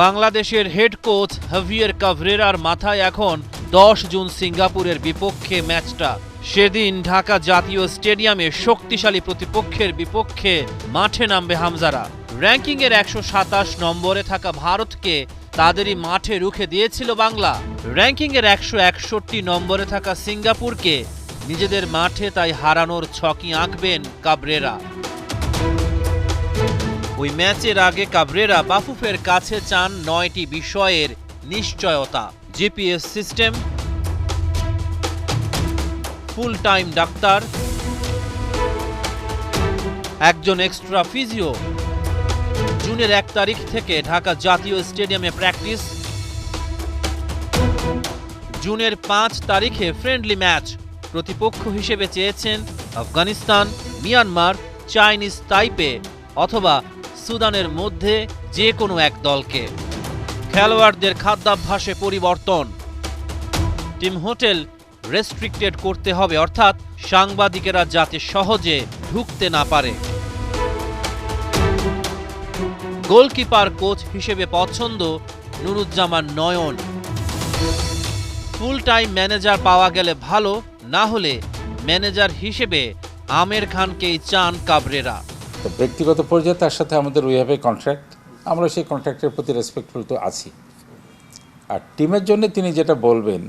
বাংলাদেশের head coach Javier কাভরেরার মাথায় এখন 10 জুন সিঙ্গাপুরের বিপক্ষে ম্যাচটা। সেদিন ঢাকা জাতীয় স্টেডিয়ামে শক্তিশালী প্রতিপক্ষের বিপক্ষে মাঠে নামবে হামজারা। র্যাঙ্কিংয়ের 127 নম্বরে থাকা ভারতকে তাদেরই মাঠে রুখে দিয়েছিল বাংলা। র্যাঙ্কিংয়ের 161 নম্বরে থাকা সিঙ্গাপুরকে নিজেদের মাঠে তাই হারানোর ছকি আঁকবেন কাভরেরা। ওই ম্যাচের আগে কাভরেরা বাফুফের কাছে চান 9টি বিষয়ের নিশ্চয়তা: GPS system, full time doctor, একজন এক্সট্রা ফিজিও, জুনের 1 তারিখ থেকে ঢাকা জাতীয় স্টেডিয়ামে প্র্যাকটিস, জুনের 5 তারিখে ফ্রেন্ডলি ম্যাচ। প্রতিপক্ষ হিসেবে চেয়েছেন আফগানিস্তান, মিয়ানমার, চাইনিজ তাইপে অথবা সুদানের মধ্যে যে কোনো এক দলকে। খেলোয়াড়দের খাদ্যাভ্যাসে পরিবর্তন, টিম হোটেল রেস্ট্রিক্টেড করতে হবে, অর্থাৎ সাংবাদিকেরা যাতে সহজে ঢুকতে না পারে। গোলকিপার কোচ হিসেবে পছন্দ নুরুজ্জামান নয়ন। ফুল টাইম ম্যানেজার পাওয়া গেলে ভালো, না হলে ম্যানেজার হিসেবে আমের খানকেই চান কাভরেরা। তো ব্যক্তিগত পর্যায়ে তার সাথে আমাদের উই হ্যাভ এ কন্ট্রাক্ট, আমরা সেই কন্ট্রাক্টের প্রতি রেসপেক্টফুল তো আছি। আর টিমের জন্য তিনি যেটা বলবেন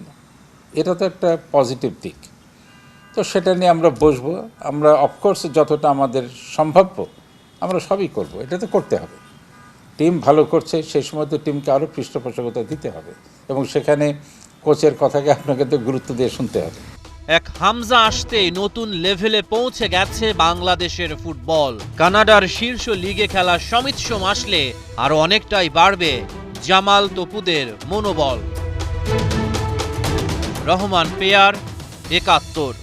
এটা তো একটা পজিটিভ দিক, তো সেটা নিয়ে আমরা বসবো। আমরা অফকোর্স যতটা আমাদের সম্ভাব্য আমরা সবই করব, এটা তো করতে হবে। টিম ভালো করছে সেই সময় তো টিমকে আরও পৃষ্ঠপোষকতা দিতে হবে এবং সেখানে কোচের কথাকে আপনাকে তো গুরুত্ব দিয়ে শুনতে হবে। এক হামজা আসতেই নতুন লেভেলে পৌঁছে গেছে বাংলাদেশের ফুটবল। কানাডার শীর্ষ লিগে খেলা সমিতসোম আসলে আরো অনেকটাই বাড়বে জামাল তপুদের মনোবল। রহমান পেয়ার, ৭১।